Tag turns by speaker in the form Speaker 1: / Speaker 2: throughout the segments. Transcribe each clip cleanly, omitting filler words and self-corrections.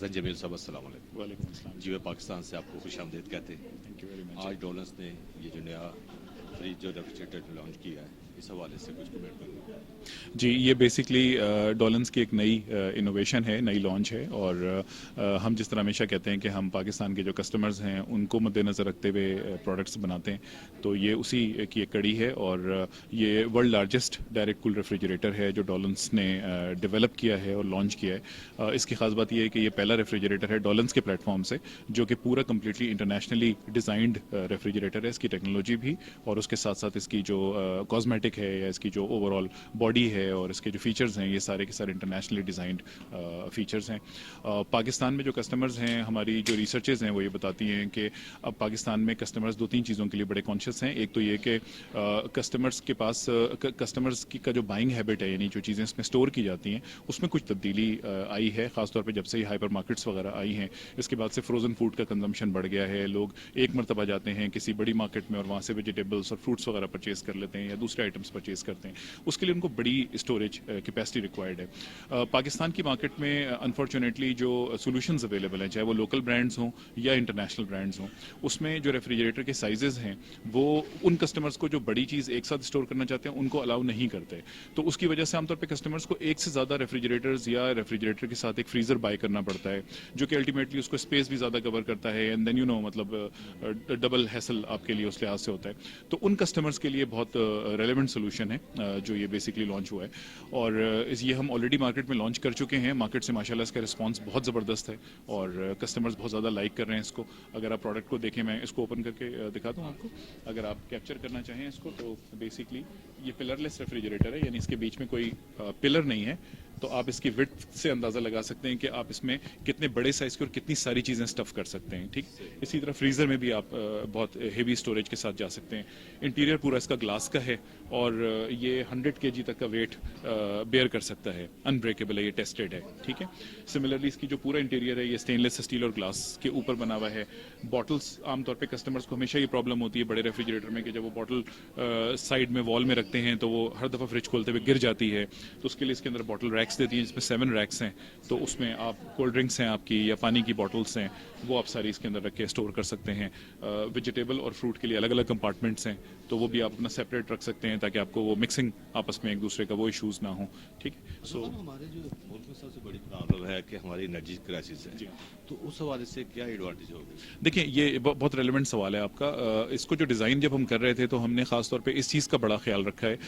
Speaker 1: हसन जमील साहब अस्सलाम वालेकुम।
Speaker 2: वालेकुम अस्सलाम।
Speaker 1: जी, मैं पाकिस्तान से आपको खुशामदीद कहते हैं।
Speaker 2: Thank you very much.
Speaker 1: आज डॉलर्स ने ये जो नया फ्रिज जो रेफ्रिजरेटर लॉन्च किया है, इस हवाले से कुछ कमेंट करूँगा।
Speaker 2: जी, ये बेसिकली डॉलन्स की एक नई इनोवेशन है, नई लॉन्च है और हम जिस तरह हमेशा कहते हैं कि हम पाकिस्तान के जो कस्टमर्स हैं उनको मद्देनज़र रखते हुए प्रोडक्ट्स बनाते हैं, तो ये उसी की एक कड़ी है और ये world largest direct cool refrigerator है जो डॉलन्स ने डेवलप किया है और लॉन्च किया है। इसकी खास बात ये है कि ये पहला रेफ्रिजरेटर है डॉलन्स के प्लेटफॉर्म से जो कि पूरा कम्प्लीटली इंटरनेशनली डिज़ाइंड रेफ्रिजरेटर है। इसकी टेक्नोलॉजी भी और उसके साथ साथ इसकी जो कॉस्मेटिक है या इसकी जो ओवरऑल बॉडी है और इसके जो फीचर्स हैं ये सारे के सारे इंटरनेशनली डिज़ाइंड फीचर्स हैं। पाकिस्तान में जो कस्टमर्स हैं, हमारी जो रिसर्चेज हैं वो ये बताती हैं कि अब पाकिस्तान में कस्टमर्स दो तीन चीज़ों के लिए बड़े कॉन्शियस हैं। एक तो ये कि कस्टमर्स के पास कस्टमर्स की का जो बाइंग हैबिट है, यानी जो चीज़ें इसमें स्टोर की जाती हैं उसमें कुछ तब्दीली आई है, ख़ासतौर पर जब से ये हाइपर मार्केट्स वगैरह आई हैं। इसके बाद से फ्रोज़न फूड का कंजम्पशन बढ़ गया है। लोग एक मरतबा जाते हैं किसी बड़ी मार्केट में और वहाँ से वेजिटेबल्स और फ्रूट्स वगैरह परचेज़ कर लेते हैं या दूसरे आइटम्स परचेज़ करते हैं। उसके लिए उनको बड़ी स्टोरेज कैपेसिटी रिक्वायर्ड है। पाकिस्तान की मार्केट में अनफॉर्चुनेटली जो सॉल्यूशंस अवेलेबल हैं, चाहे वो लोकल ब्रांड्स हों या इंटरनेशनल ब्रांड्स हों, उसमें जो रेफ्रिजरेटर के साइजेस हैं वो उन कस्टमर्स को जो बड़ी चीज़ एक साथ स्टोर करना चाहते हैं उनको अलाउ नहीं करते। तो उसकी वजह से आमतौर पर कस्टमर्स को एक से ज़्यादा रेफ्रिजरेटर्स या रेफ्रिजरेटर के साथ एक फ्रीज़र बाय करना पड़ता है, जो कि अल्टीमेटली उसको स्पेस भी ज़्यादा कवर करता है एंड देन मतलब डबल हैसल आपके लिए उस लिहाज से होता है। तो उन कस्टमर्स के लिए बहुत रेलेवेंट सोल्यूशन है जो ये बेसिकली लॉन्च हुआ है और ये हम ऑलरेडी मार्केट में लॉन्च कर चुके हैं। मार्केट से माशाल्लाह इसका रिस्पांस बहुत ज़बरदस्त है और कस्टमर्स बहुत ज़्यादा लाइक कर रहे हैं इसको। अगर आप प्रोडक्ट को देखें, मैं इसको ओपन करके दिखा दूँ आपको, अगर आप कैप्चर करना चाहें इसको, तो बेसिकली ये पिलरलेस रेफ्रिजरेटर है, यानी इसके बीच में कोई पिलर नहीं है। तो आप इसकी विड्थ से अंदाज़ा लगा सकते हैं कि आप इसमें कितने बड़े साइज़ की और कितनी सारी चीज़ें स्टफ़ कर सकते हैं। ठीक, इसी तरह फ्रीज़र में भी आप बहुत हेवी स्टोरेज के साथ जा सकते हैं। इंटीरियर पूरा इसका ग्लास का है और ये 100 kg तक का वेट बेयर कर सकता है, अनब्रेकेबल है, ये टेस्टेड है। ठीक है, सिमिलरली इसकी जो पूरा इंटीरियर है ये स्टेनलेस स्टील और ग्लास के ऊपर बना हुआ है। बॉटल्स, आमतौर पे कस्टमर्स को हमेशा ये प्रॉब्लम होती है बड़े रेफ्रिजरेटर में कि जब वो बॉटल साइड में वॉल में रखते हैं तो वो हर दफ़ा फ्रिज खोलते हुए गिर जाती है। तो उसके लिए इसके अंदर बॉटल रैक्स देती है जिसमें 7 रैक्स हैं, तो उसमें आप कोल्ड ड्रिंक्स हैं आपकी या पानी की बॉटल्स हैं वो आप सारी इसके अंदर रख के स्टोर कर सकते हैं। वेजिटेबल और फ्रूट के लिए अलग अलग कंपार्टमेंट्स हैं, तो वो भी आप अपना सेपरेट रख सकते हैं ताकि आपको वो मिक्सिंग आपस में एक दूसरे का वो इश्यूज़ ना हो। ठीक,
Speaker 1: सो हमारे जो मुल्क में सबसे बड़ी प्रॉब्लम है कि हमारी एनर्जी क्राइसिस है, तो उस हवाले से क्या एडवांटेज होगा?
Speaker 2: देखिए, ये बहुत रेलेवेंट सवाल है आपका। इसको जो डिज़ाइन जब हम कर रहे थे तो हमने ख़ास तौर पे इस चीज़ का बड़ा ख्याल रखा है।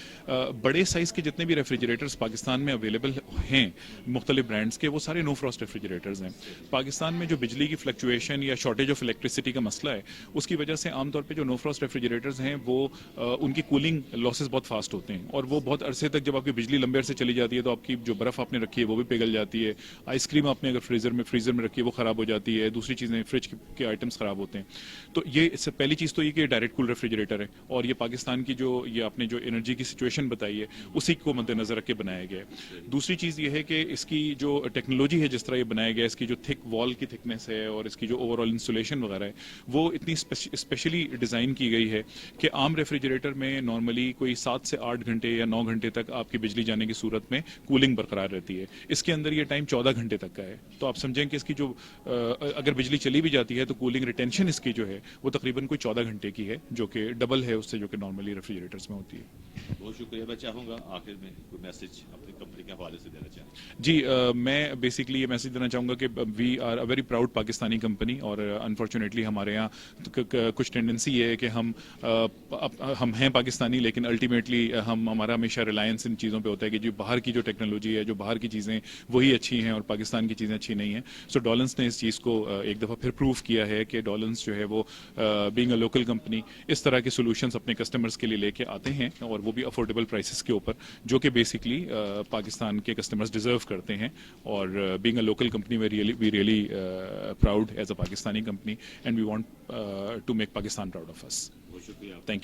Speaker 2: बड़े साइज़ के जितने भी रेफ्रिजरेटर्स पाकिस्तान में अवेलेबल हैं मुख्तलिफ ब्रांड्स के, वो सारे नो फ्रॉस्ट रेफ्रिजरेटर्स हैं। पाकिस्तान में जो बिजली की फ्लक्चुएशन या शॉर्टेज ऑफ इलेक्ट्रिसिटी का मसला है, उसकी वजह से आमतौर पर जो नो फ्रॉस्ट रेफ्रिजरेटर्स हैं वो उनकी कूलिंग लॉसेस बहुत फास्ट होते हैं और वो बहुत अरसे तक जब आपकी बिजली लंबे अरसे चली जाती है तो आपकी जो बर्फ़ आपने रखी है वो भी पिघल जाती है। आइसक्रीम आपने अगर फ्रीज़र में रखी है वो ख़राब हो जाती है। दूसरी चीज़ें फ्रिज के आइटम्स ख़राब होते हैं। तो ये इससे पहली चीज़ तो ये कि डायरेक्ट कूल रेफ्रिजरेटर है और ये पाकिस्तान की जो ये आपने जो एनर्जी की सिचुएशन बताई है उसी को मद्देनज़र रख के बनाया गया है। दूसरी चीज़ ये है कि इसकी जो टेक्नोलॉजी है, जिस तरह ये बनाया गया है, इसकी जो थिक वॉल की थिकनेस है और इसकी जो ओवरऑल इंसुलेशन वगैरह है वो इतनी स्पेशली डिज़ाइन की गई है कि आम रेफ्रिजरेटर में नॉर्मली कोई 7 से 8 घंटे या 9 घंटे तक आपकी बिजली जाने की सूरत में कूलिंग बरकरार रहती है। इसके अंदर ये टाइम 14 घंटे तक का है। तो आप समझें कि इसकी जो अगर बिजली चली भी जाती है तो कूलिंग रिटेंशन इसकी जो है वो तकरीबन कोई 14 घंटे की है, जो कि डबल है उससे जो कि नॉर्मली रेफ्रिजरेटर्स में होती है।
Speaker 1: बहुत शुक्रिया। मैं चाहूँगा आखिर में कोई मैसेज अपनी कंपनी के हवाले से देना चाहें।
Speaker 2: जी, मैं बेसिकली ये मैसेज देना चाहूँगा कि we are a very proud Pakistani company और अनफॉर्चुनेटली हमारे यहाँ कुछ टेंडेंसी ये है कि हम हैं पाकिस्तानी लेकिन अल्टीमेटली हमारा हमेशा रिलायंस इन चीज़ों पे होता है कि जो बाहर की जो टेक्नोलॉजी है, जो बाहर की चीज़ें वही अच्छी हैं और पाकिस्तान की चीज़ें अच्छी नहीं हैं। सो डॉलन्स ने इस चीज़ को एक दफ़ा फिर प्रूव किया है कि डॉलन्स जो है वो बीइंग अ लोकल कंपनी इस तरह के सोल्यूशंस अपने कस्टमर्स के लिए लेके आते हैं और वो भी अफोर्डेबल प्राइसेस के ऊपर, जो कि बेसिकली पाकिस्तान के कस्टमर्स डिजर्व करते हैं। और being a local company we really proud as a Pakistani company and we want to make Pakistan proud of us.
Speaker 1: बहुत शुक्रिया।
Speaker 2: Thank you.